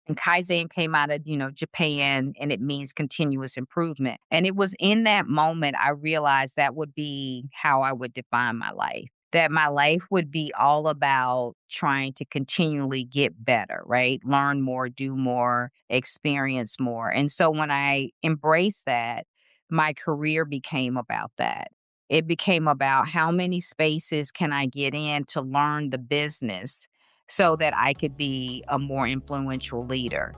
And Kaizen came out of, Japan, and it means continuous improvement. And it was in that moment I realized that would be how I would define my life. That my life would be all about trying to continually get better, right? Learn more, do more, experience more. And so when I embraced that, my career became about that. It became about how many spaces can I get in to learn the business so that I could be a more influential leader.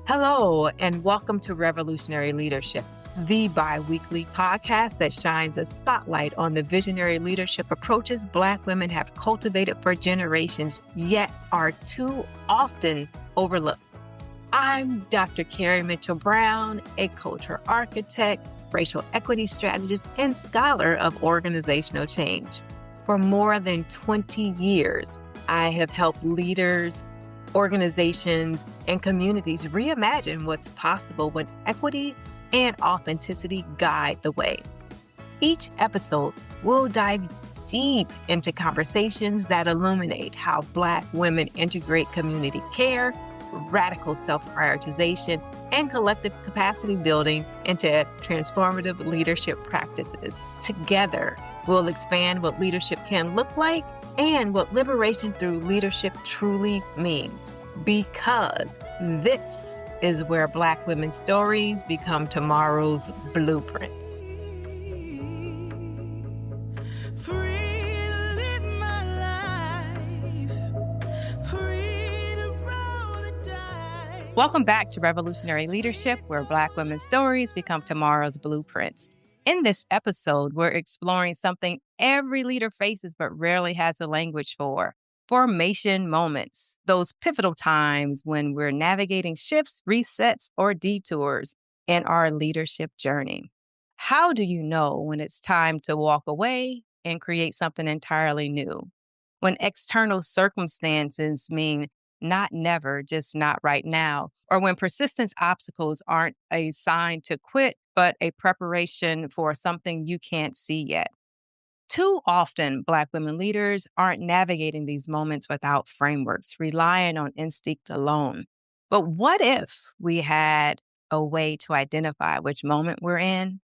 Hello, and welcome to Revolutionary Leadership, the bi-weekly podcast that shines a spotlight on the visionary leadership approaches Black women have cultivated for generations, yet are too often overlooked. I'm Dr. Kerry Mitchell Brown, a culture architect, racial equity strategist, and scholar of organizational change. For more than 20 years, I have helped leaders, organizations, and communities reimagine what's possible when equity and authenticity guide the way. Each episode, we'll dive deep into conversations that illuminate how Black women integrate community care, radical self-prioritization, and collective capacity building into transformative leadership practices. Together, we'll expand what leadership can look like and what liberation through leadership truly means. Because this is where Black women's stories become tomorrow's blueprints. Welcome back to Revolutionary Leadership, where Black women's stories become tomorrow's blueprints. In this episode, we're exploring something every leader faces but rarely has the language for: formation moments, those pivotal times when we're navigating shifts, resets, or detours in our leadership journey. How do you know when it's time to walk away and create something entirely new? When external circumstances mean not never, just not right now, or when persistence obstacles aren't a sign to quit, but a preparation for something you can't see yet. Too often, Black women leaders aren't navigating these moments without frameworks, relying on instinct alone. But what if we had a way to identify which moment we're in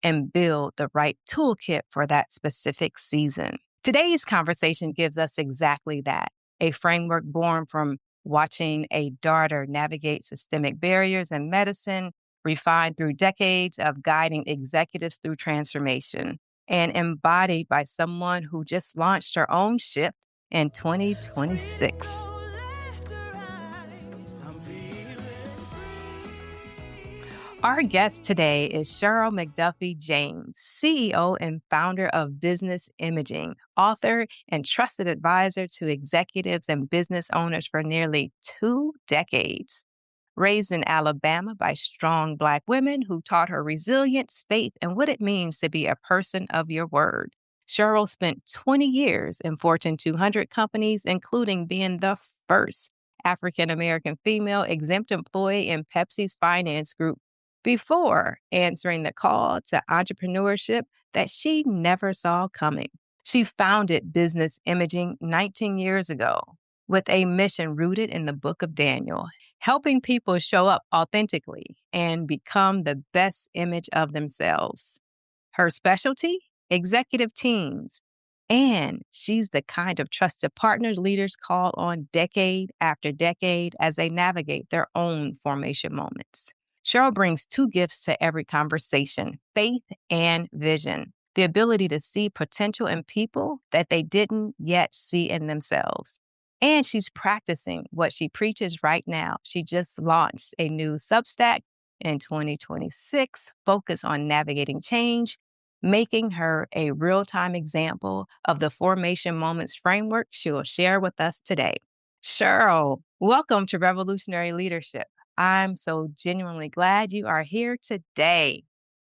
and build the right toolkit for that specific season? Today's conversation gives us exactly that, a framework born from watching a daughter navigate systemic barriers in medicine, refined through decades of guiding executives through transformation, and embodied by someone who just launched her own ship in 2026. Our guest today is Cheryl McDuffie James, CEO and founder of Business Imaging, author and trusted advisor to executives and business owners for nearly 2 decades. Raised in Alabama by strong Black women who taught her resilience, faith, and what it means to be a person of your word. Cheryl spent 20 years in Fortune 200 companies, including being the first African-American female exempt employee in Pepsi's finance group, before answering the call to entrepreneurship that she never saw coming. She founded Business Imaging 19 years ago with a mission rooted in the book of Daniel, helping people show up authentically and become the best image of themselves. Her specialty? Executive teams. And she's the kind of trusted partner leaders call on decade after decade as they navigate their own formation moments. Cheryl brings 2 gifts to every conversation: faith and vision, the ability to see potential in people that they didn't yet see in themselves. And she's practicing what she preaches right now. She just launched a new Substack in 2026, focused on navigating change, making her a real-time example of the formation moments framework she will share with us today. Cheryl, welcome to Revolutionary Leadership. I'm so genuinely glad you are here today.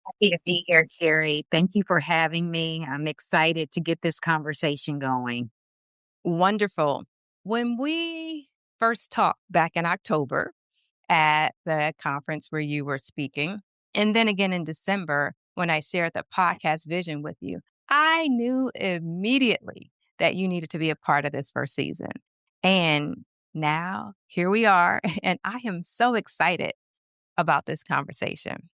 Happy to be here, Kerry. Thank you for having me. I'm excited to get this conversation going. Wonderful. When we first talked back in October at the conference where you were speaking, and then again in December when I shared the podcast vision with you, I knew immediately that you needed to be a part of this first season. And Now, here we are, and I am so excited about this conversation.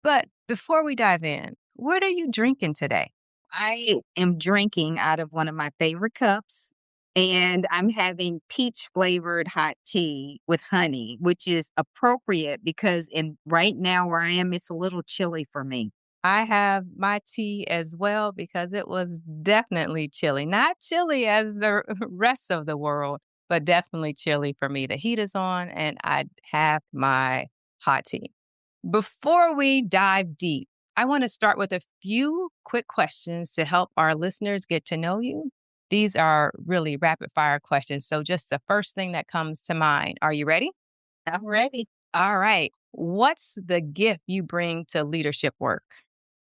But before we dive in, what are you drinking today? I am drinking out of one of my favorite cups, and I'm having peach flavored hot tea with honey, which is appropriate because in right now where I am, it's a little chilly for me. I have my tea as well because it was definitely chilly. Not chilly as the rest of the world, but definitely chilly for me. The heat is on, and I have my hot tea. Before we dive deep, I want to start with a few quick questions to help our listeners get to know you. These are really rapid fire questions. So, just the first thing that comes to mind. Are you ready? I'm ready. All right. What's the gift you bring to leadership work?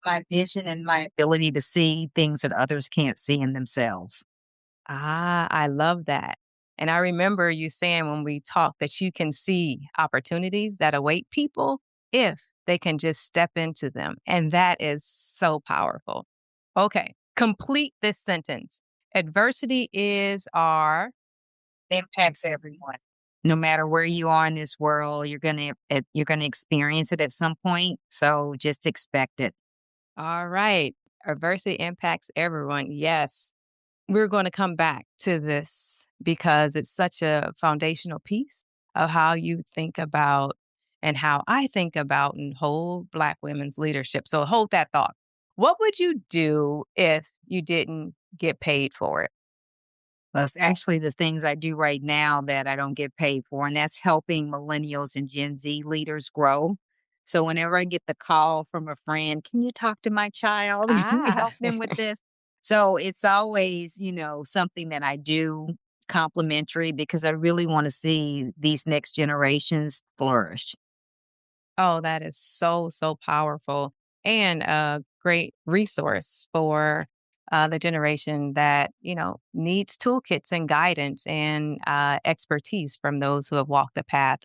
My vision and my ability to see things that others can't see in themselves. Ah, I love that. And I remember you saying when we talked that you can see opportunities that await people if they can just step into them. And that is so powerful. Okay, complete this sentence. Adversity is our, It impacts everyone. No matter where you are in this world, you're gonna experience it at some point. So just expect it. all right. Adversity impacts everyone. Yes. We're going to come back to this because it's such a foundational piece of how you think about and how I think about and hold Black women's leadership. So hold that thought. What would you do if you didn't get paid for it? Well, it's actually the things I do right now that I don't get paid for, and that's helping millennials and Gen Z leaders grow. So whenever I get the call from a friend, can you talk to my child? Can you Ah, help them with this? So it's always, something that I do complimentary because I really want to see these next generations flourish. oh, that is so, so powerful and a great resource for the generation that, needs toolkits and guidance and expertise from those who have walked the path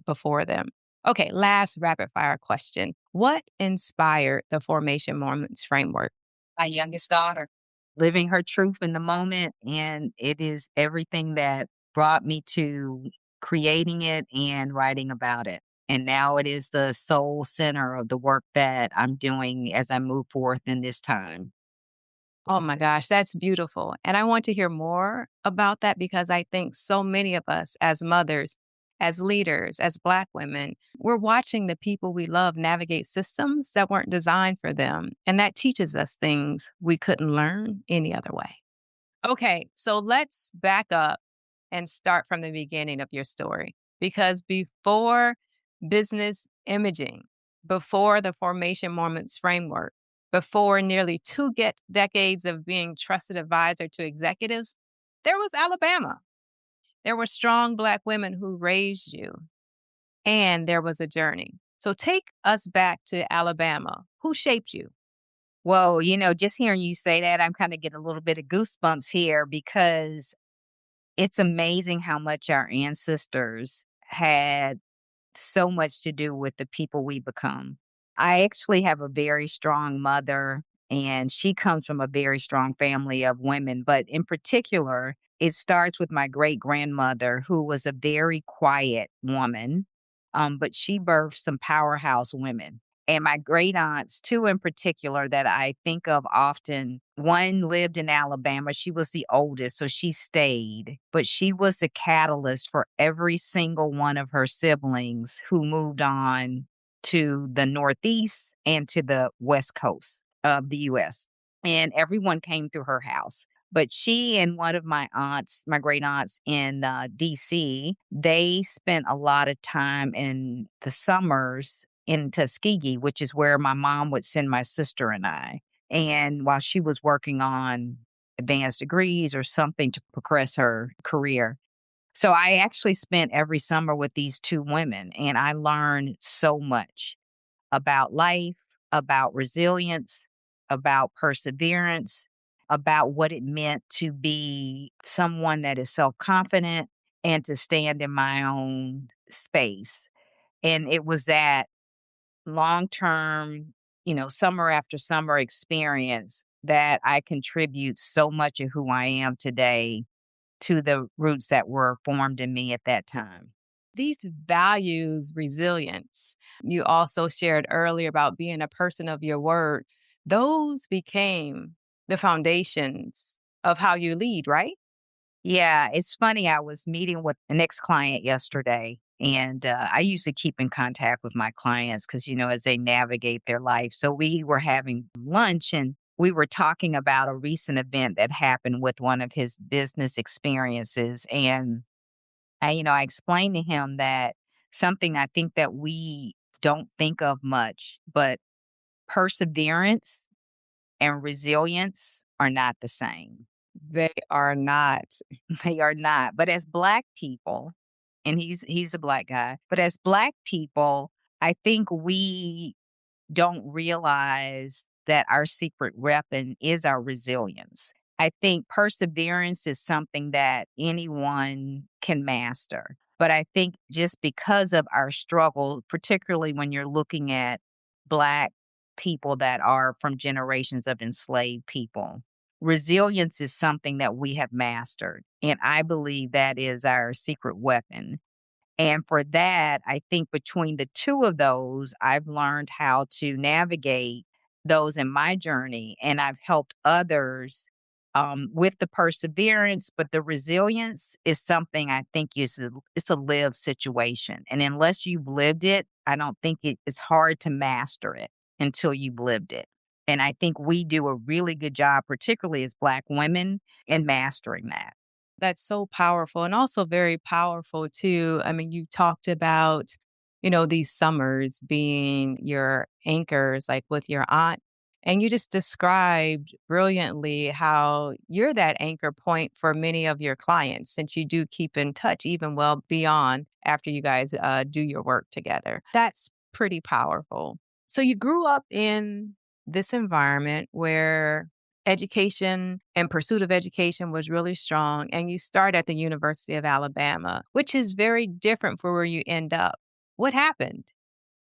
before them. Okay, last rapid fire question. What inspired the Formation Moments framework? My youngest daughter, living her truth in the moment, and it is everything that brought me to creating it and writing about it. And now it is the soul center of the work that I'm doing as I move forth in this time. Oh my gosh, that's beautiful. And I want to hear more about that because I think so many of us as mothers, as leaders, as Black women, we're watching the people we love navigate systems that weren't designed for them. And that teaches us things we couldn't learn any other way. Okay, so let's back up and start from the beginning of your story. Because before business imaging, before the Formation Moments framework, before nearly decades of being trusted advisor to executives, there was Alabama. There were strong Black women who raised you, and there was a journey. So take us back to Alabama. Who shaped you? Well, just hearing you say that, I'm kind of getting a little bit of goosebumps here because it's amazing how much our ancestors had so much to do with the people we become. I actually have a very strong mother, and she comes from a very strong family of women. But in particular, it starts with my great grandmother, who was a very quiet woman, but she birthed some powerhouse women. And my great aunts, two in particular, that I think of often. One lived in Alabama. She was the oldest, so she stayed, but she was the catalyst for every single one of her siblings who moved on to the Northeast and to the West Coast of the US. And everyone came through her house. But she and one of my aunts, my great aunts in DC, they spent a lot of time in the summers in Tuskegee, which is where my mom would send my sister and I. And while she was working on advanced degrees or something to progress her career. So I actually spent every summer with these two women, and I learned so much about life, about resilience, about perseverance, about what it meant to be someone that is self confident and to stand in my own space. And it was that long term, summer after summer experience that I contribute so much of who I am today to the roots that were formed in me at that time. These values, resilience, you also shared earlier about being a person of your word, those became the foundations of how you lead, right? Yeah, it's funny. I was meeting with an ex client yesterday, and I usually keep in contact with my clients because, as they navigate their life. So we were having lunch and we were talking about a recent event that happened with one of his business experiences. And I explained to him that something I think that we don't think of much, but perseverance and resilience are not the same. They are not. They are not. But as Black people, and he's a Black guy, but as Black people, I think we don't realize that our secret weapon is our resilience. I think perseverance is something that anyone can master. But I think just because of our struggle, particularly when you're looking at Black people that are from generations of enslaved people, resilience is something that we have mastered. And I believe that is our secret weapon. And for that, I think between the two of those, I've learned how to navigate those in my journey. And I've helped others with the perseverance, but the resilience is something I think it's a lived situation. And unless you've lived it, I don't think it's hard to master it until you've lived it. And I think we do a really good job, particularly as Black women, in mastering that. That's so powerful and also very powerful too. I mean, you talked about, these summers being your anchors, like with your aunt. And you just described brilliantly how you're that anchor point for many of your clients since you do keep in touch, even well beyond after you guys do your work together. That's pretty powerful. So you grew up in this environment where education and pursuit of education was really strong, and you start at the University of Alabama, which is very different for where you end up. What happened?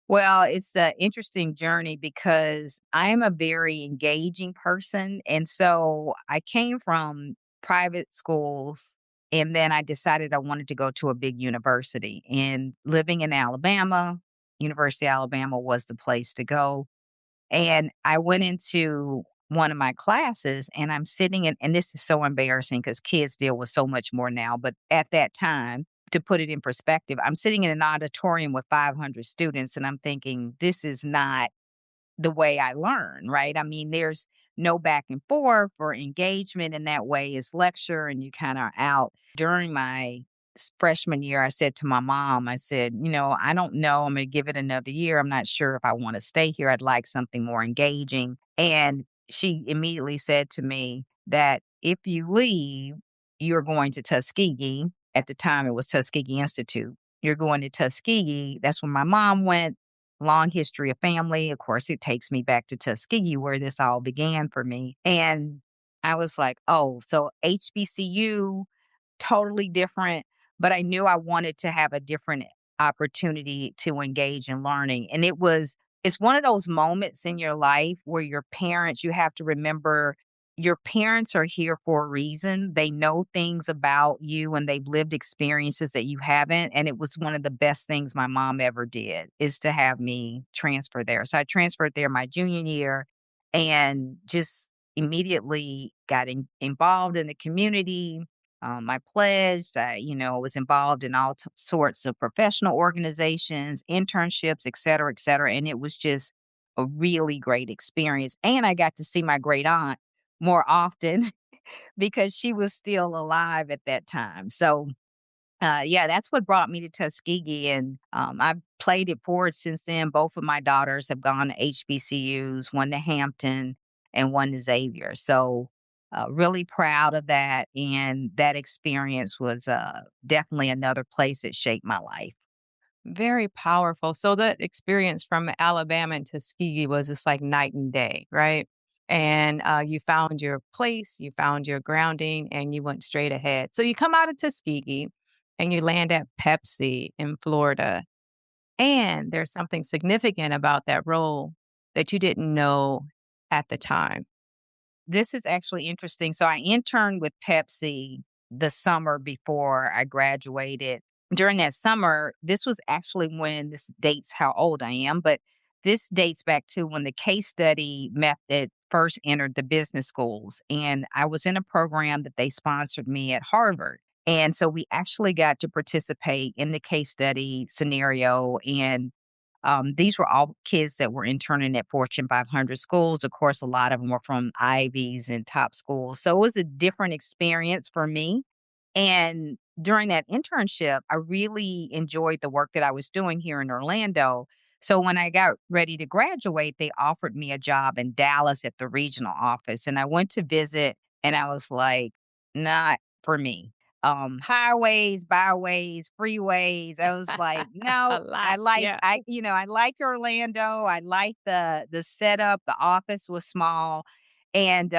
Well, it's an interesting journey because I'm a very engaging person. And so I came from private schools and then I decided I wanted to go to a big university. And living in Alabama, University of Alabama was the place to go. And I went into one of my classes and I'm sitting in, and this is so embarrassing because kids deal with so much more now. But at that time, to put it in perspective, I'm sitting in an auditorium with 500 students and I'm thinking, this is not the way I learn, right? I mean, there's no back and forth or engagement in that way is lecture and you kind of out. During my freshman year, I said to my mom, I said, I don't know. I'm going to give it another year. I'm not sure if I want to stay here. I'd like something more engaging. And she immediately said to me that if you leave, you're going to Tuskegee. At the time, it was Tuskegee Institute. You're going to Tuskegee. That's when my mom went. Long history of family. Of course, it takes me back to Tuskegee where this all began for me. And I was like, oh, so HBCU, totally different. But I knew I wanted to have a different opportunity to engage in learning. And it's one of those moments in your life where your parents, you have to remember your parents are here for a reason. They know things about you and they've lived experiences that you haven't. And it was one of the best things my mom ever did is to have me transfer there. So I transferred there my junior year and just immediately got involved in the community. I pledged, was involved in all sorts of professional organizations, internships, et cetera, et cetera. And it was just a really great experience. And I got to see my great aunt more often because she was still alive at that time. So, yeah, that's what brought me to Tuskegee, and I've played it forward since then. Both of my daughters have gone to HBCUs, one to Hampton and one to Xavier. So, really proud of that, and that experience was definitely another place that shaped my life. Very powerful. So that experience from Alabama and Tuskegee was just like night and day, right? And you found your place, you found your grounding, and you went straight ahead. So you come out of Tuskegee and you land at Pepsi in Florida. And there's something significant about that role that you didn't know at the time. This is actually interesting. So I interned with Pepsi the summer before I graduated. During that summer, this was actually when this dates how old I am, but this dates back to when the case study method first entered the business schools. And I was in a program that they sponsored me at Harvard. And so we actually got to participate in the case study scenario. And these were all kids that were interning at Fortune 500 schools. Of course, a lot of them were from Ivies and top schools. So it was a different experience for me. And during that internship, I really enjoyed the work that I was doing here in Orlando. So when I got ready to graduate, they offered me a job in Dallas at the regional office. And I went to visit and I was like, not for me. Highways, byways, freeways. I was like, A no, lot. Yeah. I like Orlando. I like the setup. The office was small. And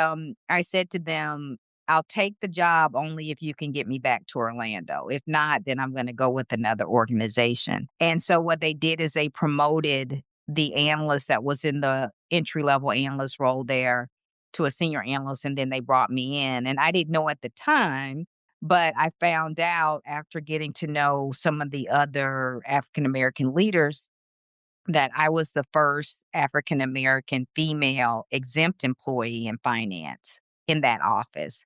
I said to them, I'll take the job only if you can get me back to Orlando. If not, then I'm going to go with another organization. And so what they did is they promoted the analyst that was in the entry level analyst role there to a senior analyst. And then they brought me in. And I didn't know at the time, but I found out after getting to know some of the other African American leaders that I was the first African American female exempt employee in finance in that office,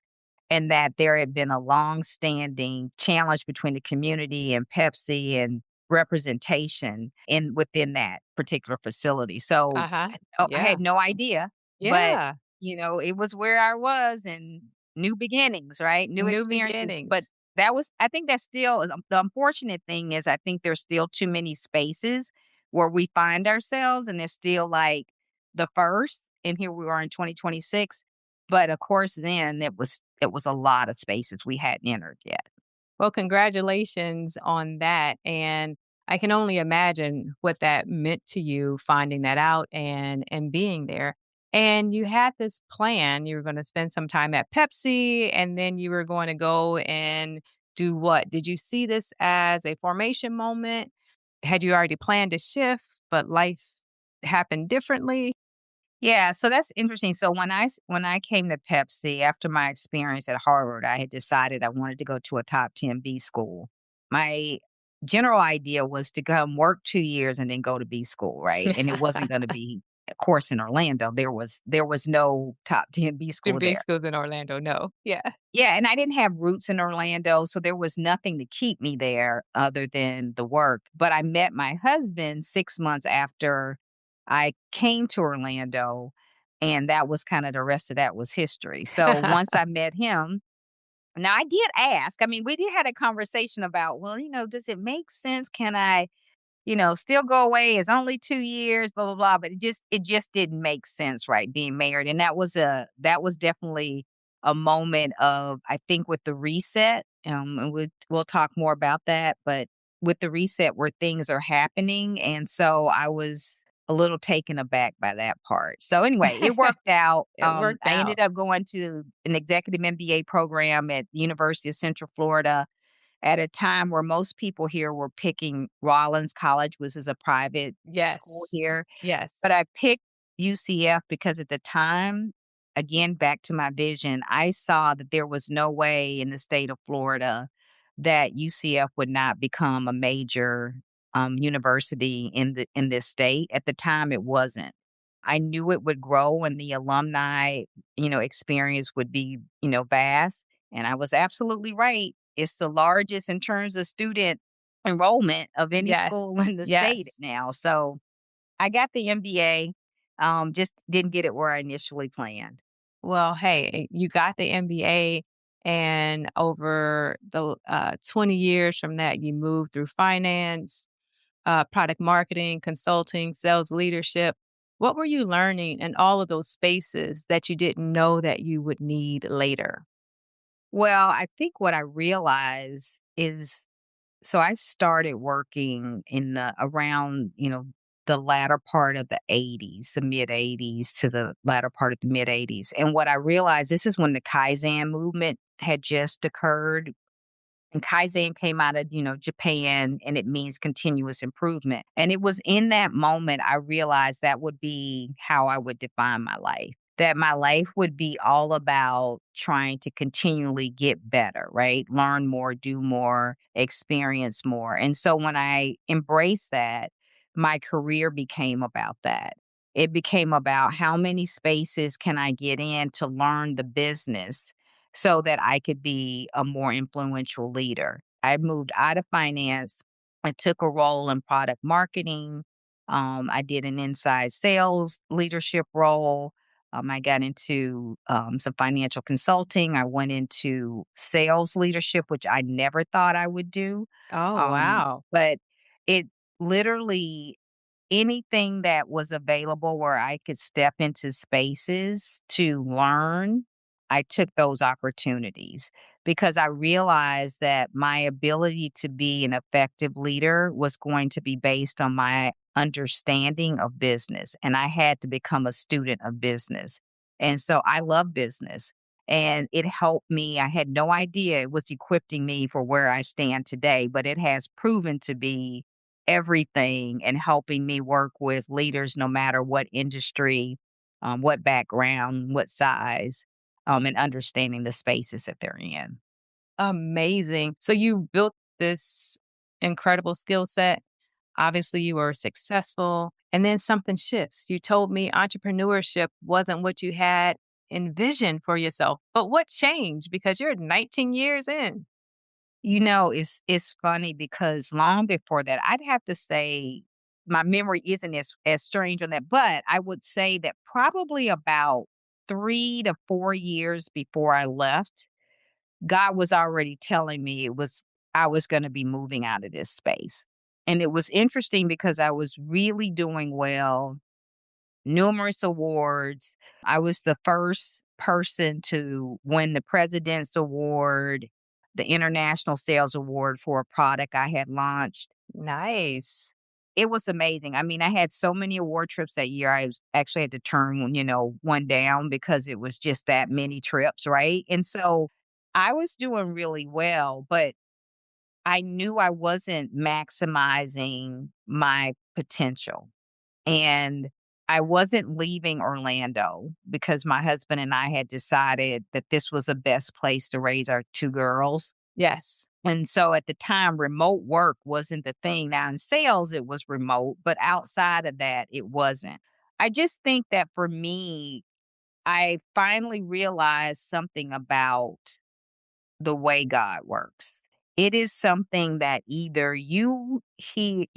and that there had been a long-standing challenge between the community and Pepsi and representation within that particular facility. So Uh-huh. I had Yeah. no idea, but Yeah. it was where I was and new beginnings, right? New New experiences. But beginnings. I think that still is the unfortunate thing is I think there's still too many spaces where we find ourselves and they're still like the first. And here we are in 2026. But of course, then it was a lot of spaces we hadn't entered yet. Well, congratulations on that. And I can only imagine what that meant to you finding that out and being there. And you had this plan. You were going to spend some time at Pepsi and then you were going to go and do what? Did you see this as a formation moment? Had you already planned a shift, but life happened differently? Yeah, so that's interesting. So when I came to Pepsi after my experience at Harvard, I had decided I wanted to go to a top 10 B school. My general idea was to come work 2 years and then go to B school, right? And it wasn't going to be of course in Orlando. There was no top 10 B The school B there. schools in Orlando. No. Yeah. Yeah, and I didn't have roots in Orlando, so there was nothing to keep me there other than the work. But I met my husband 6 months after I came to Orlando, and that was kinda the rest of that was history. So once I met him now I did ask, I mean, we did had a conversation about, well, does it make sense? Can I still go away. It's only 2 years, blah, blah, blah, but it just didn't make sense, right, being married, and that was definitely a moment of, I think, with the reset, and we'll talk more about that, but with the reset where things are happening, and so I was a little taken aback by that part. So, anyway, it worked out. It worked I out. ended up going to an executive MBA program at the University of Central Florida, at a time where most people here were picking Rollins College, which is a private school Yes. here, Yes. but I picked UCF because at the time, again, back to my vision, I saw that there was no way in the state of Florida that UCF would not become a major university in this state. At the time, it wasn't. I knew it would grow and the alumni, experience would be, vast. And I was absolutely right. It's the largest in terms of student enrollment of any Yes. school in the state Yes. now. So I got the MBA, just didn't get it where I initially planned. Well, hey, you got the MBA, and over the 20 years from that, you moved through finance, product marketing, consulting, sales leadership. What were you learning in all of those spaces that you didn't know that you would need later? Well, I think what I realized is so I started working in the around, the latter part of the 80s, the mid 80s to the latter part of the mid 80s. And what I realized this is when the Kaizen movement had just occurred. And Kaizen came out of, Japan and it means continuous improvement. And it was in that moment I realized that would be how I would define my life. that my life would be all about trying to continually get better, right? Learn more, do more, experience more. And so when I embraced that, my career became about that. It became about how many spaces can I get in to learn the business so that I could be a more influential leader. I moved out of finance. I took a role in product marketing. I did an inside sales leadership role. I got into some financial consulting. I went into sales leadership, which I never thought I would do. Oh, wow. But it literally anything that was available where I could step into spaces to learn, I took those opportunities because I realized that my ability to be an effective leader was going to be based on my understanding of business. And I had to become a student of business. And so I love business. And it helped me. I had no idea it was equipping me for where I stand today, but it has proven to be everything and helping me work with leaders no matter what industry, what background, what size, and understanding the spaces that they're in. Amazing. So you built this incredible skill set. Obviously, you were successful, and then something shifts. You told me entrepreneurship wasn't what you had envisioned for yourself. But what changed? Because you're 19 years in. It's funny because long before that, I'd have to say my memory isn't as strange on that, but I would say that probably about 3 to 4 years before I left, God was already telling me I was gonna be moving out of this space. And it was interesting because I was really doing well, numerous awards. I was the first person to win the President's Award, the International Sales Award for a product I had launched. Nice. It was amazing. I mean, I had so many award trips that year. I was actually had to turn, one down because it was just that many trips, right? And so I was doing really well, but I knew I wasn't maximizing my potential. And I wasn't leaving Orlando because my husband and I had decided that this was the best place to raise our 2 girls. Yes. And so at the time, remote work wasn't the thing. Now in sales, it was remote, but outside of that, it wasn't. I just think that for me, I finally realized something about the way God works. It is something that either you heed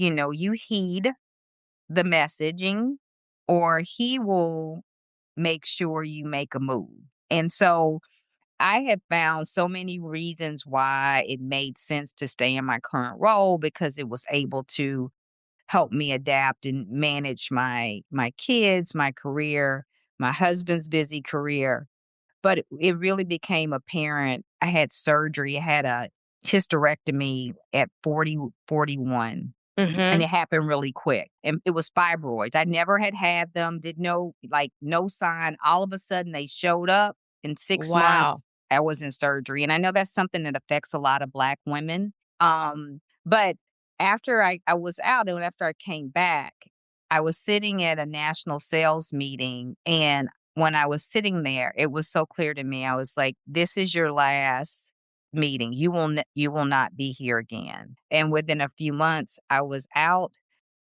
the messaging or he will make sure you make a move. And so I have found so many reasons why it made sense to stay in my current role because it was able to help me adapt and manage my kids, my career, my husband's busy career. But it really became apparent. I had surgery. I had a hysterectomy at 41. And Hmm. it happened really quick, and it was fibroids. I never had them, didn't know, like, no sign. All of a sudden, they showed up. In 6 Wow. months, I was in surgery, and I know that's something that affects a lot of Black women. But after I was out and after I came back, I was sitting at a national sales meeting, and when I was sitting there, it was so clear to me. I was like, "This is your last meeting. You will not be here again." And within a few months, I was out.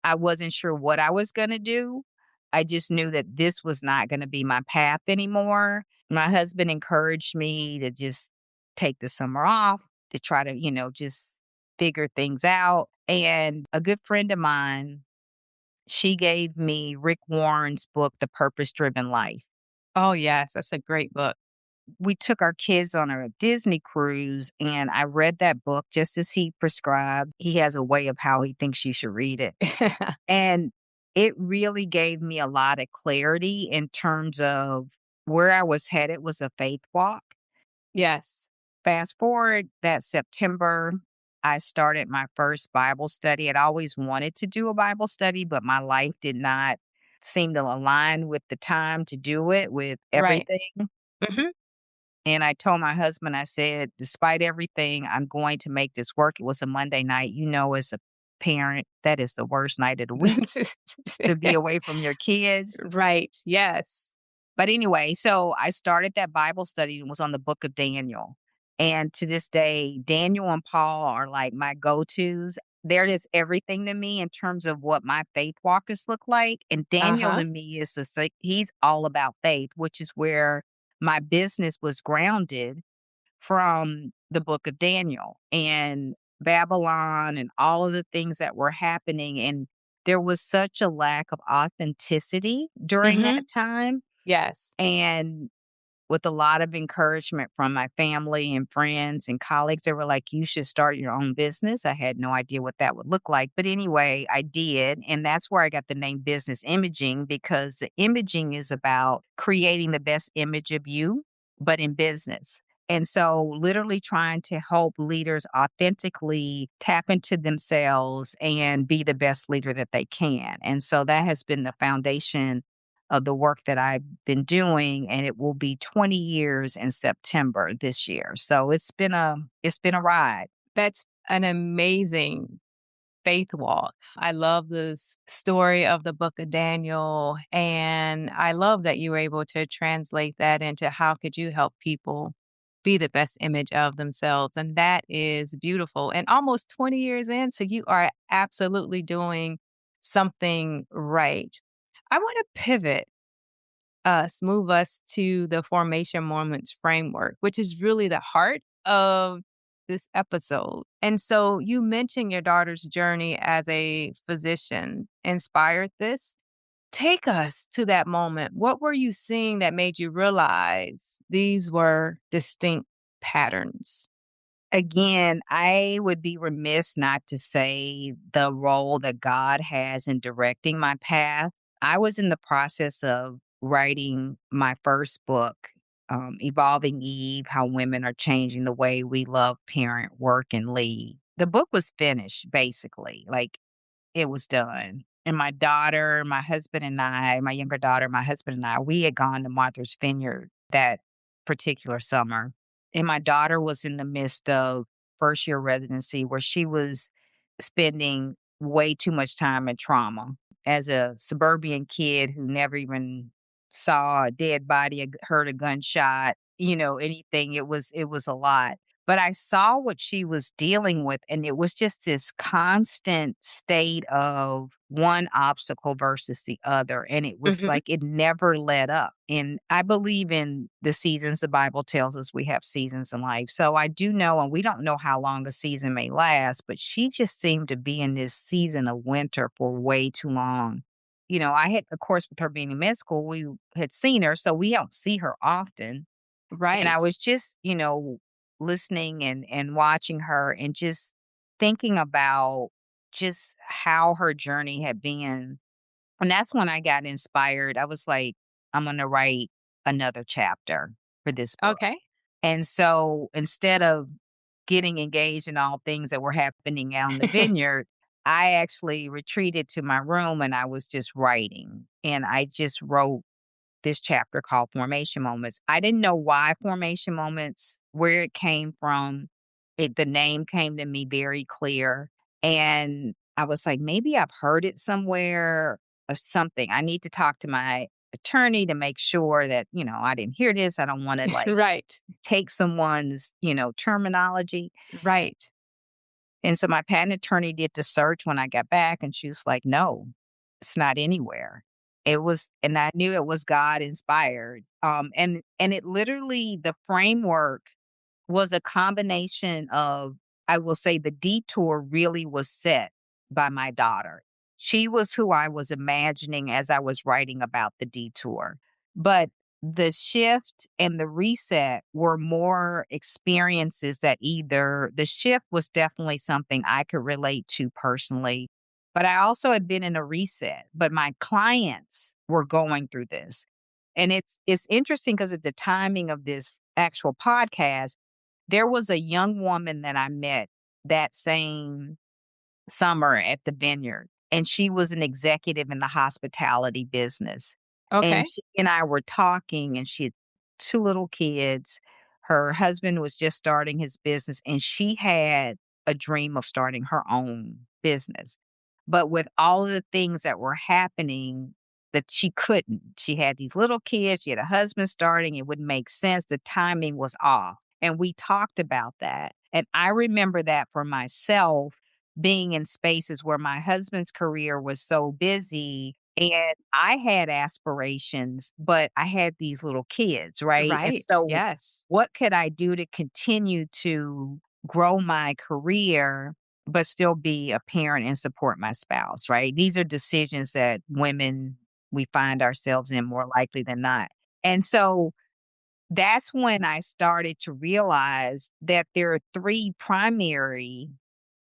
I wasn't sure what I was gonna do. I just knew that this was not gonna be my path anymore. My husband encouraged me to just take the summer off, to try to, just figure things out. And a good friend of mine, she gave me Rick Warren's book, The Purpose Driven Life. Oh, yes. That's a great book. We took our kids on a Disney cruise, and I read that book just as he prescribed. He has a way of how he thinks you should read it. And it really gave me a lot of clarity in terms of where I was headed was a faith walk. Yes. Fast forward that September, I started my first Bible study. I'd always wanted to do a Bible study, but my life did not seem to align with the time to do it with Right. everything. Hmm. And I told my husband, I said, despite everything, I'm going to make this work. It was a Monday night. As a parent, that is the worst night of the week to be away from your kids. Right. Yes. But anyway, so I started that Bible study and was on the book of Daniel. And to this day, Daniel and Paul are like my go-tos. They're just everything to me in terms of what my faith walk has looked like. And Daniel Uh-huh. to me is just like he's all about faith, which is where my business was grounded from the book of Daniel and Babylon and all of the things that were happening. And there was such a lack of authenticity during Mhm. that time. Yes. And with a lot of encouragement from my family and friends and colleagues, they were like, "You should start your own business." I had no idea what that would look like. But anyway, I did. And that's where I got the name business imaging because the imaging is about creating the best image of you, but in business. And so, literally trying to help leaders authentically tap into themselves and be the best leader that they can. And so, that has been the foundation of the work that I've been doing, and it will be 20 years in September this year. So it's been a ride. That's an amazing faith walk. I love this story of the book of Daniel, and I love that you were able to translate that into how could you help people be the best image of themselves, and that is beautiful. And almost 20 years in, so you are absolutely doing something right. I want to pivot move us to the formation moments framework, which is really the heart of this episode. And so you mentioned your daughter's journey as a physician inspired this. Take us to that moment. What were you seeing that made you realize these were distinct patterns? Again, I would be remiss not to say the role that God has in directing my path. I was in the process of writing my first book, Evolving Eve: How Women Are Changing the Way We Love, Parent, Work, and Lead. The book was finished, basically. Like, it was done. And my daughter, my husband and I, my younger daughter, my husband and I, we had gone to Martha's Vineyard that particular summer. And my daughter was in the midst of first year residency where she was spending way too much time in trauma. As a suburban kid who never even saw a dead body, heard a gunshot, anything, it was a lot. But I saw what she was dealing with, and it was just this constant state of one obstacle versus the other, and it was Hmm. like it never let up. And I believe in the seasons. The Bible tells us we have seasons in life. So I do know, and we don't know how long a season may last, but she just seemed to be in this season of winter for way too long. I had, of course, with her being in med school, we had seen her, so we don't see her often. And I Right. was just, listening and watching her and just thinking about just how her journey had been. And that's when I got inspired. I was like, I'm going to write another chapter for this book. Okay. And so instead of getting engaged in all things that were happening out in the vineyard, I actually retreated to my room and I was just writing. And I just wrote this chapter called Formation Moments. I didn't know why Formation Moments, where it came from. The name came to me very clear. And I was like, maybe I've heard it somewhere or something. I need to talk to my attorney to make sure that, I didn't hear this. I don't want to like Right. take someone's, terminology. Right. And so my patent attorney did the search when I got back, and she was like, "No, it's not anywhere." It was, and I knew it was God inspired. And it literally, the framework was a combination of, I will say, the detour really was set by my daughter. She was who I was imagining as I was writing about the detour. But the shift and the reset were more experiences that either the shift was definitely something I could relate to personally, but I also had been in a reset, but my clients were going through this. And it's interesting because at the timing of this actual podcast, there was a young woman that I met that same summer at the vineyard, and she was an executive in the hospitality business. And Okay. she and I were talking, and she had 2 little kids. Her husband was just starting his business, and she had a dream of starting her own business. But with all of the things that were happening, that she couldn't. She had these little kids, she had a husband starting, it wouldn't make sense. The timing was off. And we talked about that. And I remember that for myself, being in spaces where my husband's career was so busy and I had aspirations, but I had these little kids, right? And Right. so, Yes. what could I do to continue to grow my career, but still be a parent and support my spouse, right? These are decisions that women, we find ourselves in more likely than not. And so, that's when I started to realize that there are three primary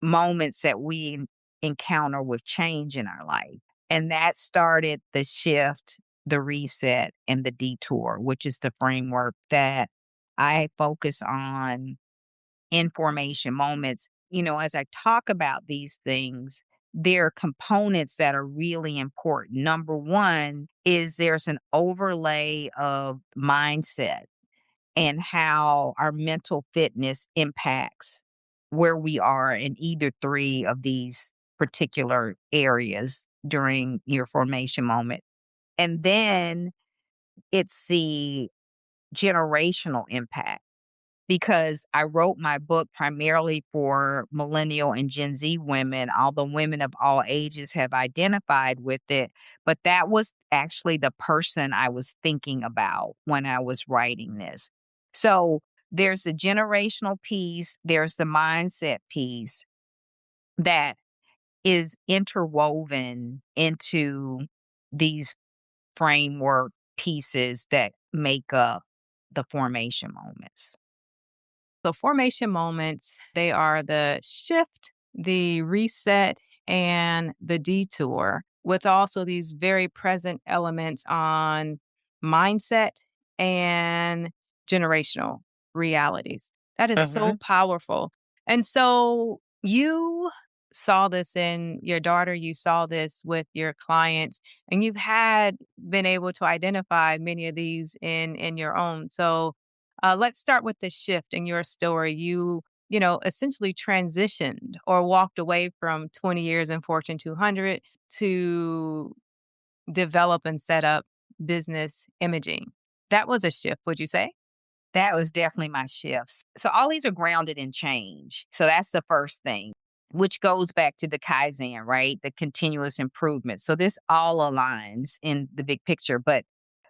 moments that we encounter with change in our life. And that started the shift, the reset, and the detour, which is the framework that I focus on in formation moments. As I talk about these things, there are components that are really important. Number one is there's an overlay of mindset and how our mental fitness impacts where we are in either three of these particular areas during your formation moment. And then it's the generational impact because I wrote my book primarily for millennial and Gen Z women, although women of all ages have identified with it. But that was actually the person I was thinking about when I was writing this. So there's the generational piece, there's the mindset piece that is interwoven into these framework pieces that make up the formation moments. So formation moments, they are the shift, the reset, and the detour, with also these very present elements on mindset and generational realities. That is so Mhm. powerful. And so you saw this in your daughter, you saw this with your clients, and you've had been able to identify many of these in your own. So let's start with the shift in your story. You essentially transitioned or walked away from 20 years in Fortune 200 to develop and set up business imaging. That was a shift, would you say? That was definitely my shifts. So all these are grounded in change. So that's the first thing, which goes back to the Kaizen, right? The continuous improvement. So this all aligns in the big picture. But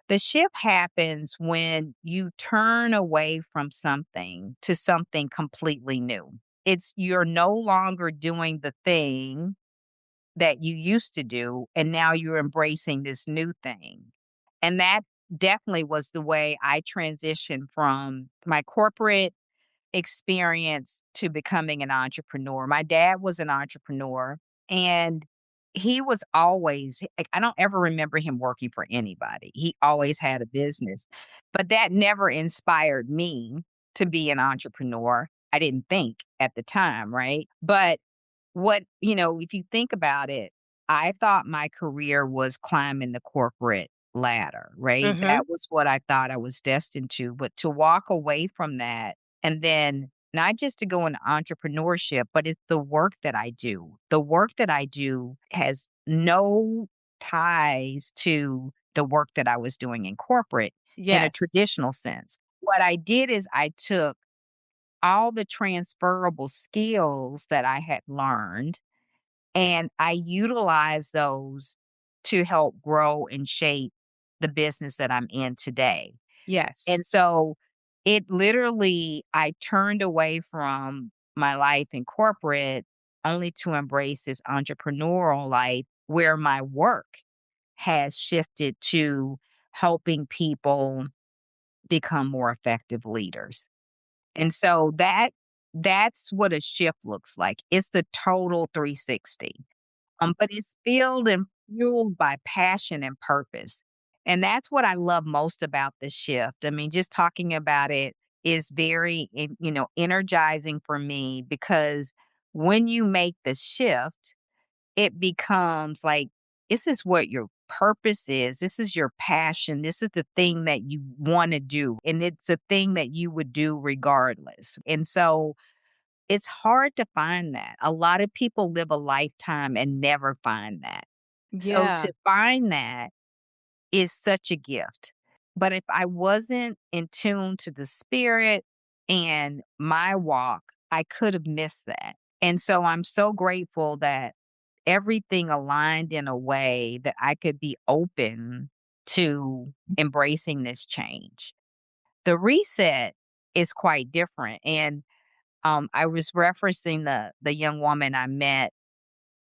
the shift happens when you turn away from something to something completely new. It's you're no longer doing the thing that you used to do, and now you're embracing this new thing. And that definitely was the way I transitioned from my corporate experience to becoming an entrepreneur. My dad was an entrepreneur and he was always, like, I don't ever remember him working for anybody. He always had a business, but that never inspired me to be an entrepreneur. I didn't think at the time, right? But if you think about it, I thought my career was climbing the corporate ladder, right? Mm-hmm. That was what I thought I was destined to. But to walk away from that and then not just to go into entrepreneurship, but it's the work that I do. The work that I do has no ties to the work that I was doing in corporate in a Yes. traditional sense. What I did is I took all the transferable skills that I had learned and I utilize those to help grow and shape the business that I'm in today. Yes. And so it literally, I turned away from my life in corporate only to embrace this entrepreneurial life where my work has shifted to helping people become more effective leaders. And so that's what a shift looks like. It's the total 360. But it's filled and fueled by passion and purpose. And that's what I love most about the shift. I mean, just talking about it is very, energizing for me because when you make the shift, it becomes like, this is what your purpose is. This is your passion. This is the thing that you want to do. And it's a thing that you would do regardless. And so it's hard to find that. A lot of people live a lifetime and never find that. So Yeah. to find that is such a gift. But if I wasn't in tune to the spirit and my walk, I could have missed that. And so I'm so grateful that everything aligned in a way that I could be open to embracing this change. The reset is quite different. And I was referencing the young woman I met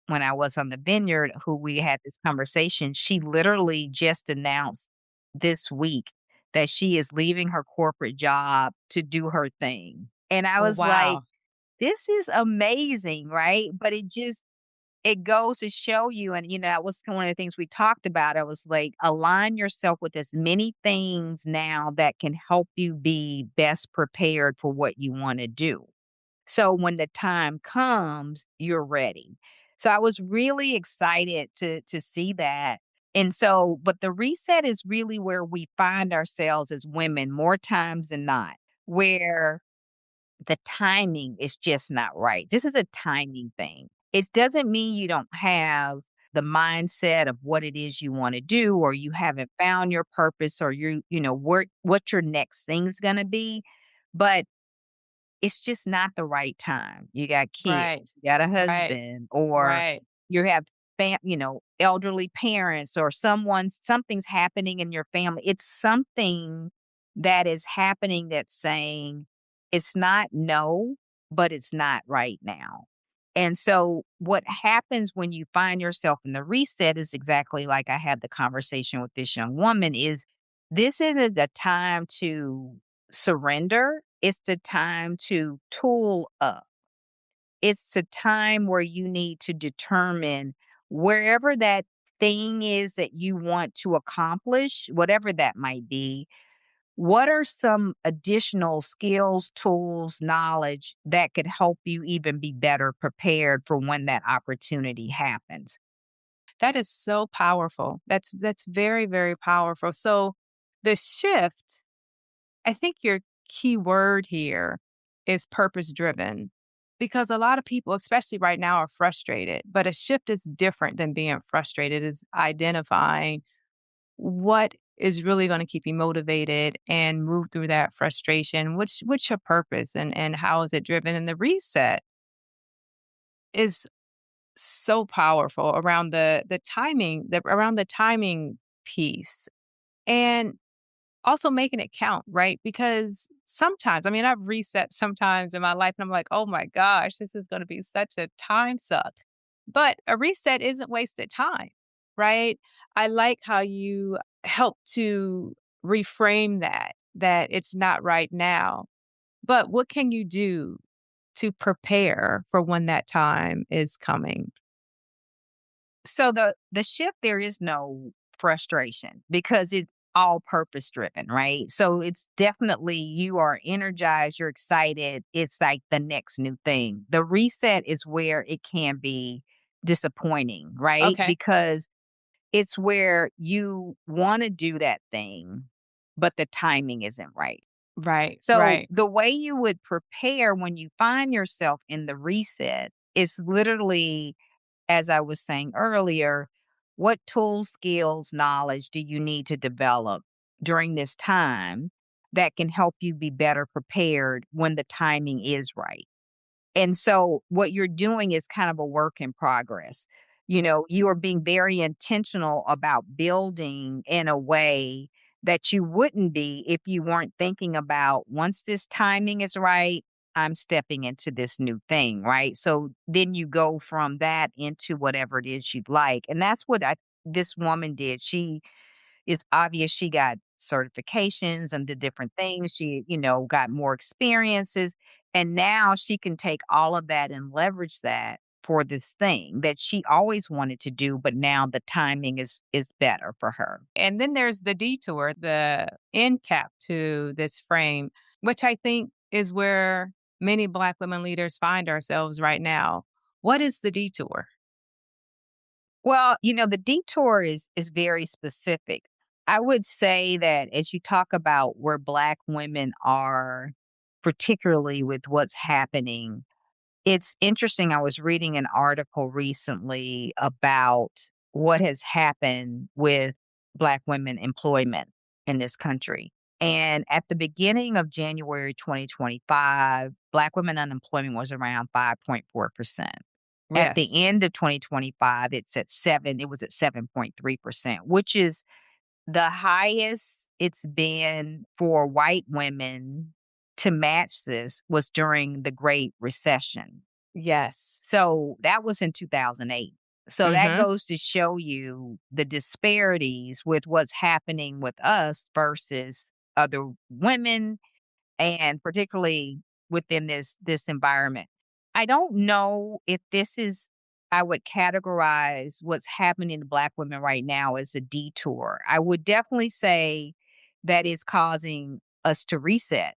when I was on the vineyard who we had this conversation. She literally just announced this week that she is leaving her corporate job to do her thing. And I Oh, was like, wow. this is amazing, right? But it goes to show you, and that was one of the things we talked about. I was like, align yourself with as many things now that can help you be best prepared for what you want to do. So when the time comes, you're ready. So I was really excited to see that. And so, but the reset is really where we find ourselves as women more times than not, where the timing is just not right. This is a timing thing. It doesn't mean you don't have the mindset of what it is you want to do, or you haven't found your purpose, or what your next thing's going to be. But it's just not the right time. You got kids, Right. you got a Right. husband, or Right. you have elderly parents, or something's happening in your family. It's something that is happening that's saying it's not no, but it's not right now. And so what happens when you find yourself in the reset is exactly like I had the conversation with this young woman is this isn't the time to surrender. It's the time to tool up. It's the time where you need to determine wherever that thing is that you want to accomplish, whatever that might be, what are some additional skills, tools, knowledge that could help you even be better prepared for when that opportunity happens? That is so powerful. That's very, very powerful. So the shift, I think your key word here is purpose driven because a lot of people, especially right now, are frustrated. But a shift is different than being frustrated, is identifying what is really going to keep you motivated and move through that frustration. What's your purpose and how is it driven? And the reset is so powerful around the timing piece. And also making it count, right? Because sometimes, I mean, I've reset sometimes in my life and I'm like, oh my gosh, this is going to be such a time suck. But a reset isn't wasted time, right? I like how you help to reframe that it's not right now. But what can you do to prepare for when that time is coming? So the shift, there is no frustration because it's all purpose driven, right? So it's definitely you are energized, you're excited. It's like the next new thing. The reset is where it can be disappointing, right? Okay. Because it's where you want to do that thing, but the timing isn't right. Right, So right. the way you would prepare when you find yourself in the reset is literally, as I was saying earlier, what tools, skills, knowledge do you need to develop during this time that can help you be better prepared when the timing is right? And so what you're doing is kind of a work in progress. You are being very intentional about building in a way that you wouldn't be if you weren't thinking about once this timing is right, I'm stepping into this new thing, right? So then you go from that into whatever it is you'd like. And that's what this woman did. It's obvious she got certifications and did different things. She, got more experiences. And now she can take all of that and leverage that for this thing that she always wanted to do, but now the timing is better for her. And then there's the detour, the end cap to this frame, which I think is where many Black women leaders find ourselves right now. What is the detour? Well, the detour is very specific. I would say that as you talk about where Black women are, particularly with what's happening, it's interesting. I was reading an article recently about what has happened with Black women employment in this country. And at the beginning of January 2025, Black women unemployment was around 5.4%. At Yes. the end of 2025, it was at 7.3%, which is the highest it's been for white women to match this was during the Great Recession. Yes. So that was in 2008. So that Mhm. goes to show you the disparities with what's happening with us versus other women and particularly within this environment. I don't know if this is I would categorize what's happening to Black women right now as a detour. I would definitely say that is causing us to reset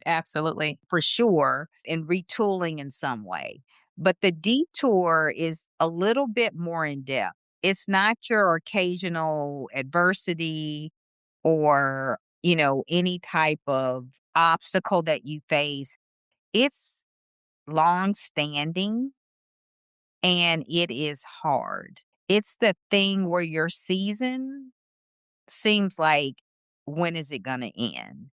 Absolutely. for sure and retooling in some way. But the detour is a little bit more in depth. It's not your occasional adversity or, any type of obstacle that you face. It's long standing and it is hard. It's the thing where your season seems like, when is it going to end?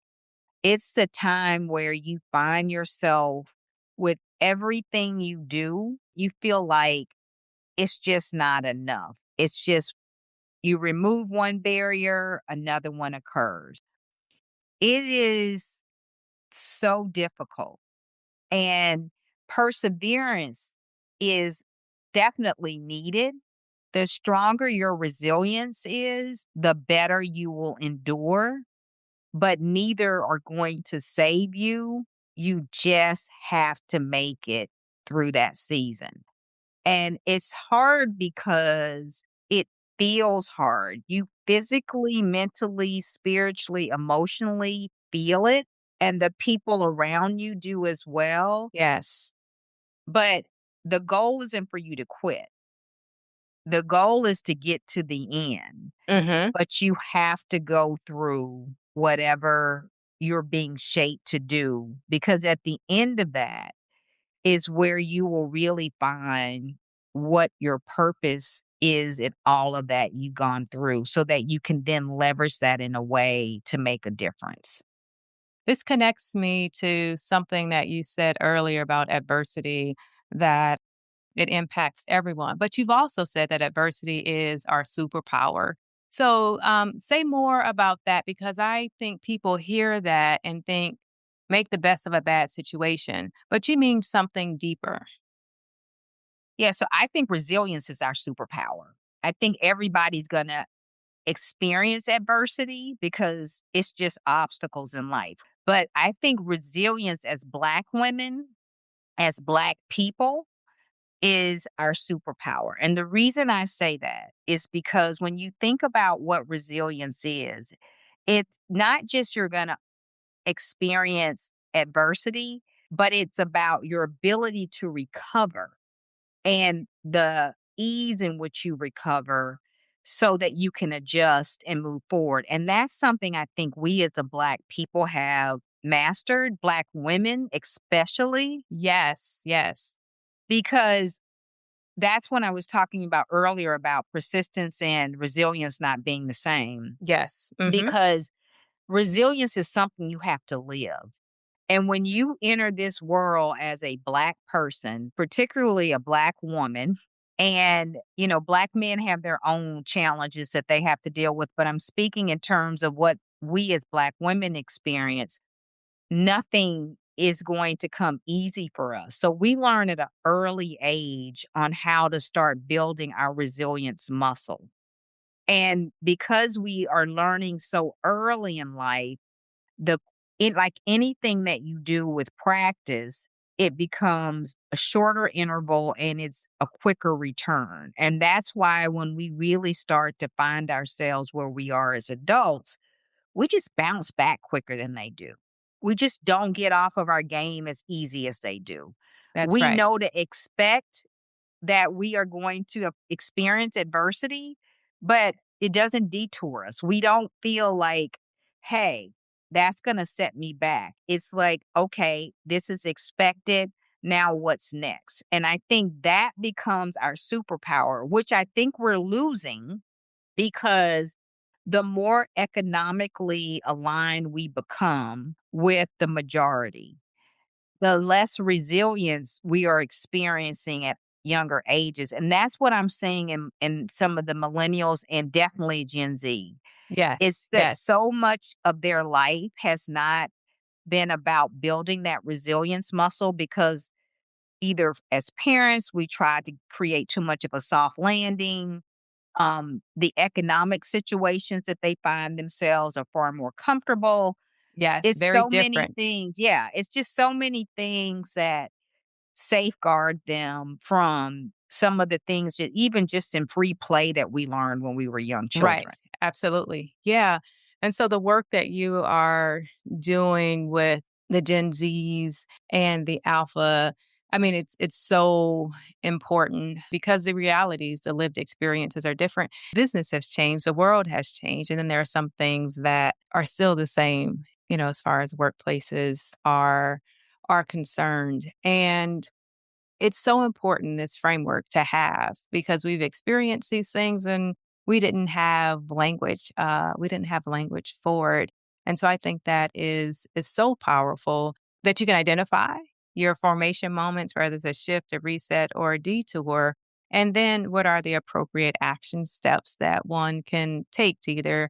It's the time where you find yourself with everything you do, you feel like it's just not enough. It's just you remove one barrier, another one occurs. It is so difficult. And perseverance is definitely needed. The stronger your resilience is, the better you will endure, but neither are going to save you. You just have to make it through that season. And it's hard because it feels hard. You physically, mentally, spiritually, emotionally feel it, and the people around you do as well. Yes. But the goal isn't for you to quit. The goal is to get to the end, Mhm. but you have to go through whatever you're being shaped to do because at the end of that is where you will really find what your purpose is in all of that you've gone through so that you can then leverage that in a way to make a difference. This connects me to something that you said earlier about adversity, that it impacts everyone. But you've also said that adversity is our superpower. So, say more about that because I think people hear that and think, make the best of a bad situation, but you mean something deeper. Yeah, so I think resilience is our superpower. I think everybody's going to experience adversity because it's just obstacles in life. But I think resilience as Black women, as Black people, is our superpower. And the reason I say that is because when you think about what resilience is, it's not just you're going to experience adversity, but it's about your ability to recover and the ease in which you recover so that you can adjust and move forward. And that's something I think we as a Black people have mastered, Black women especially, Yes, yes, because that's when I was talking about earlier about persistence and resilience not being the same, yes. Hmm. because resilience is something you have to live. And when you enter this world as a Black person, particularly a Black woman, and, Black men have their own challenges that they have to deal with, but I'm speaking in terms of what we as Black women experience. Nothing is going to come easy for us. So we learn at an early age on how to start building our resilience muscle. And because we are learning so early in life, the like anything that you do with practice, it becomes a shorter interval and it's a quicker return. And that's why when we really start to find ourselves where we are as adults, we just bounce back quicker than they do. We just don't get off of our game as easy as they do. That's We right. know to expect that we are going to experience adversity, but it doesn't detour us. We don't feel like, hey, that's going to set me back. It's like, okay, this is expected. Now what's next? And I think that becomes our superpower, which I think we're losing because the more economically aligned we become with the majority, the less resilience we are experiencing at younger ages. And that's what I'm seeing in some of the millennials and definitely Gen Z. Yes, It's that yes, so much of their life has not been about building that resilience muscle because either as parents, we tried to create too much of a soft landing. The economic situations that they find themselves are far more comfortable. yes, It's very so many different. things. Yeah, it's just so many things that safeguard them from some of the things that even just in free play that we learned when we were young Right. children. Absolutely. Yeah. And so the work that you are doing with the Gen Zs and the Alpha, I mean, it's so important because the realities, the lived experiences are different. Business has changed, the world has changed, and then there are some things that are still the same, as far as workplaces are concerned. And it's so important, this framework to have, because we've experienced these things and we didn't have language. We didn't have language for it. And so I think that is so powerful that you can identify your formation moments, whether it's a shift, a reset, or a detour. And then what are the appropriate action steps that one can take to either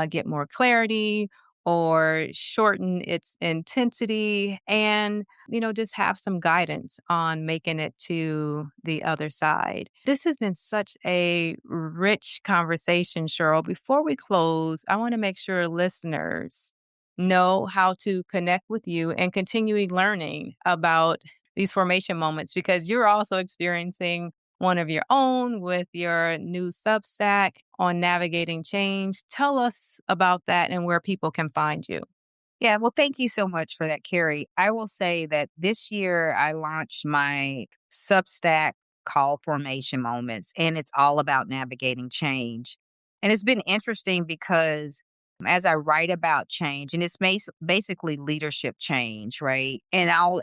get more clarity or shorten its intensity and just have some guidance on making it to the other side. This has been such a rich conversation, Cheryl. Before we close, I want to make sure listeners know how to connect with you and continuing learning about these formation moments because you're also experiencing one of your own with your new Substack on navigating change. Tell us about that and where people can find you. Yeah, well, thank you so much for that, Carrie. I will say that this year I launched my Substack called Formation Moments, and it's all about navigating change. And it's been interesting because as I write about change, and it's basically leadership change, right? And I'll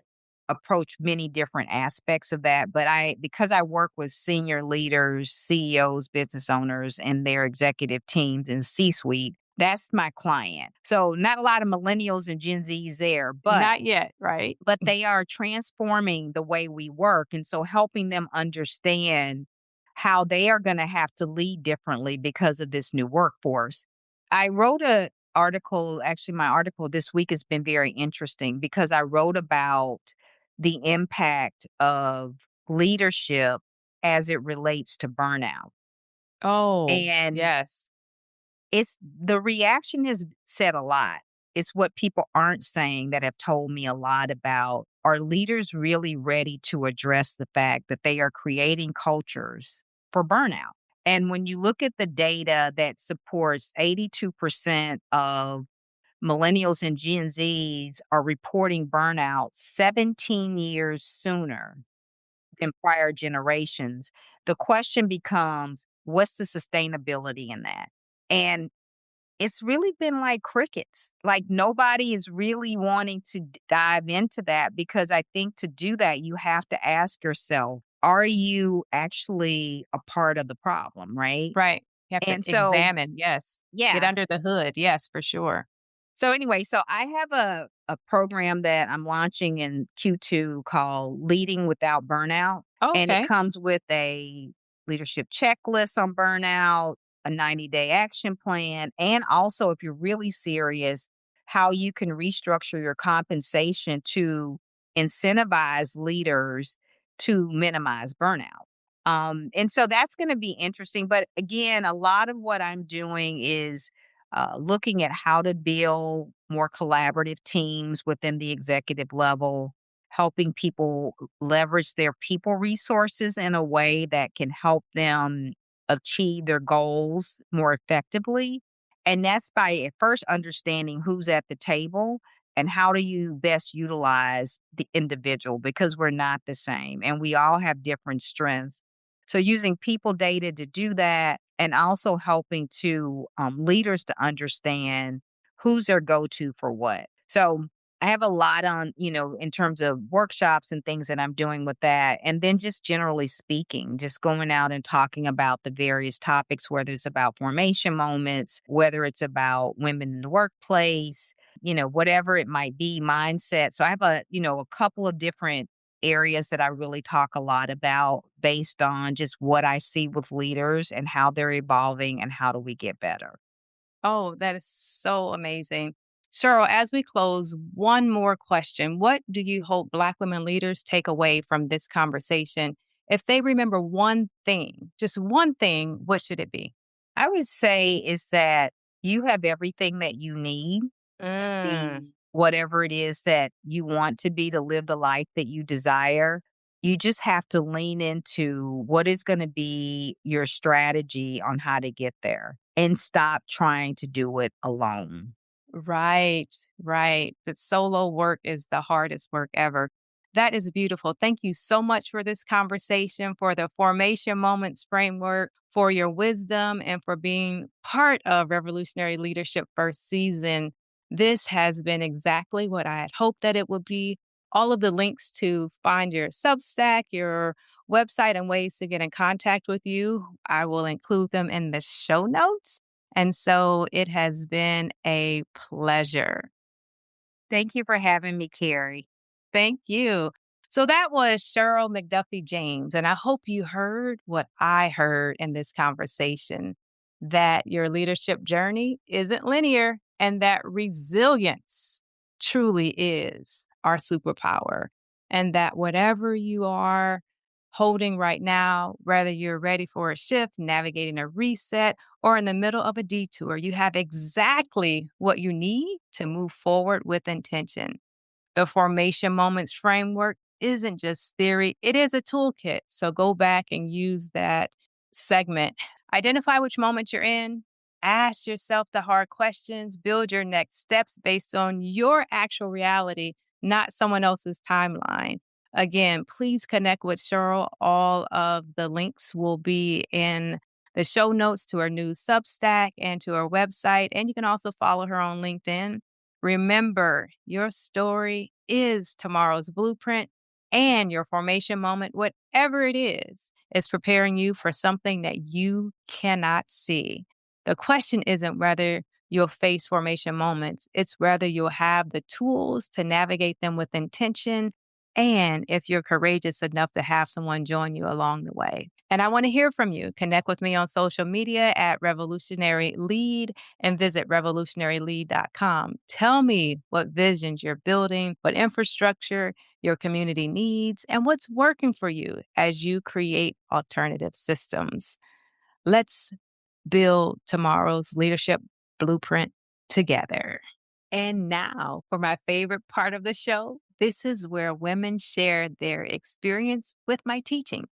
approach many different aspects of that. But because I work with senior leaders, CEOs, business owners, and their executive teams and C suite, that's my client. So not a lot of millennials and Gen Zs there, but Not yet, right? they are transforming the way we work. And so helping them understand how they are going to have to lead differently because of this new workforce. I wrote a article, actually my article this week has been very interesting because I wrote about the impact of leadership as it relates to burnout. Oh, And yes. it's the reaction has said a lot. It's what people aren't saying that have told me a lot about, are leaders really ready to address the fact that they are creating cultures for burnout? And when you look at the data that supports 82% of millennials and Gen Zs are reporting burnout 17 years sooner than prior generations, the question becomes, what's the sustainability in that? And it's really been like crickets. Like nobody is really wanting to dive into that because I think to do that, you have to ask yourself, are you actually a part of the problem? Right. Right. You have to And so, examine, yes. Get yeah. under the hood, yes, for sure. So anyway, so I have a program that I'm launching in Q2 called Leading Without Burnout. And it Okay. comes with a leadership checklist on burnout, a 90-day action plan, and also if you're really serious, how you can restructure your compensation to incentivize leaders to minimize burnout. And so that's going to be interesting. But again, a lot of what I'm doing is looking at how to build more collaborative teams within the executive level, helping people leverage their people resources in a way that can help them achieve their goals more effectively. And that's by at first understanding who's at the table and how do you best utilize the individual because we're not the same and we all have different strengths. So using people data to do that and also helping to leaders to understand who's their go-to for what. So I have a lot on, in terms of workshops and things that I'm doing with that. And then just generally speaking, just going out and talking about the various topics, whether it's about formation moments, whether it's about women in the workplace, whatever it might be, mindset. So I have a couple of different areas that I really talk a lot about based on just what I see with leaders and how they're evolving and how do we get better. Oh, that is so amazing. Cheryl, as we close, one more question. What do you hope Black women leaders take away from this conversation? If they remember one thing, just one thing, what should it be? I would say is that you have everything that you need to be Mm, whatever it is that you want to be to live the life that you desire. You just have to lean into what is going to be your strategy on how to get there and stop trying to do it alone. right, right. The solo work is the hardest work ever. That is beautiful. Thank you so much for this conversation, for the formation moments framework, for your wisdom, and for being part of Revolutionary Leadership first season. This has been exactly what I had hoped that it would be. All of the links to find your Substack, your website, and ways to get in contact with you, I will include them in the show notes. And so it has been a pleasure. Thank you for having me, Carrie. Thank you. So that was Cheryl McDuffie James. And I hope you heard what I heard in this conversation, that your leadership journey isn't linear and that resilience truly is our superpower. And that whatever you are holding right now, whether you're ready for a shift, navigating a reset, or in the middle of a detour, you have exactly what you need to move forward with intention. The formation moments framework isn't just theory, it is a toolkit. So go back and use that segment. Identify which moment you're in, ask yourself the hard questions, build your next steps based on your actual reality, not someone else's timeline. Again, please connect with Cheryl. All of the links will be in the show notes to her new Substack and to her website. And you can also follow her on LinkedIn. Remember, your story is tomorrow's blueprint, and your formation moment, whatever it is preparing you for something that you cannot see. The question isn't whether you'll face formation moments, it's whether you'll have the tools to navigate them with intention, and if you're courageous enough to have someone join you along the way. And I want to hear from you. Connect with me on social media at Revolutionary Lead and visit revolutionarylead.com. Tell me what visions you're building, what infrastructure your community needs, and what's working for you as you create alternative systems. Let's build tomorrow's leadership blueprint together. And now for my favorite part of the show. This is where women share their experience with my teachings.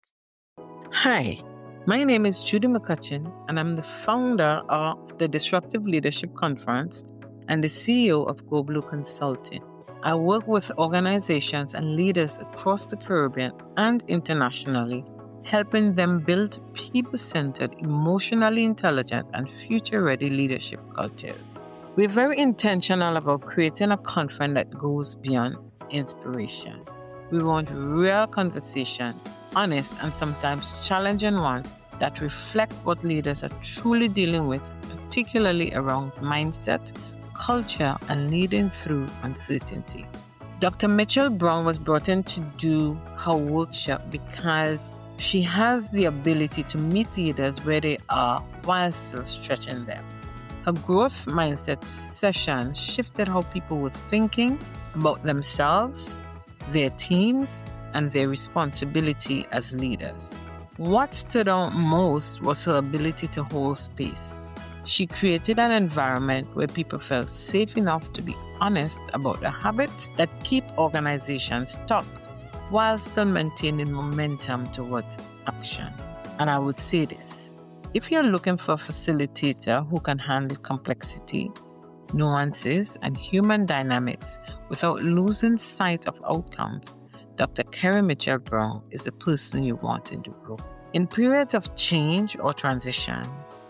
Hi, my name is Judy McCutcheon, and I'm the founder of the Disruptive Leadership Conference and the CEO of Go Blue Consulting. I work with organizations and leaders across the Caribbean and internationally, helping them build people-centered, emotionally intelligent, and future-ready leadership cultures. We're very intentional about creating a conference that goes beyond inspiration. We want real conversations, honest and sometimes challenging ones that reflect what leaders are truly dealing with, particularly around mindset, culture, and leading through uncertainty. Dr. Mitchell Brown was brought in to do her workshop because she has the ability to meet leaders where they are while still stretching them. Her growth mindset session shifted how people were thinking about themselves, their teams, and their responsibility as leaders. What stood out most was her ability to hold space. She created an environment where people felt safe enough to be honest about the habits that keep organizations stuck while still maintaining momentum towards action. And I would say this: if you're looking for a facilitator who can handle complexity, nuances, and human dynamics without losing sight of outcomes, Dr. Kerry Mitchell Brown is the person you want in the room. In periods of change or transition,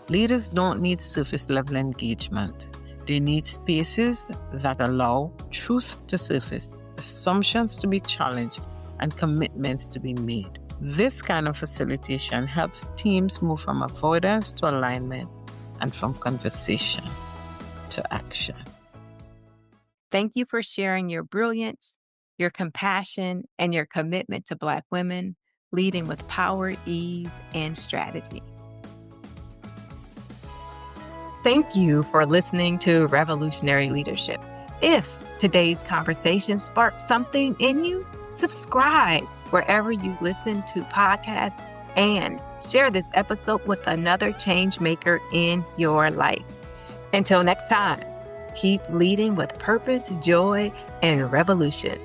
leaders don't need surface level engagement. They need spaces that allow truth to surface, assumptions to be challenged, and commitments to be made. This kind of facilitation helps teams move from avoidance to alignment and from conversation to action. Thank you for sharing your brilliance, your compassion, and your commitment to Black women, leading with power, ease, and strategy. Thank you for listening to Revolutionary Leadership. If today's conversation sparked something in you, subscribe wherever you listen to podcasts and share this episode with another change maker in your life. Until next time, keep leading with purpose, joy, and revolution.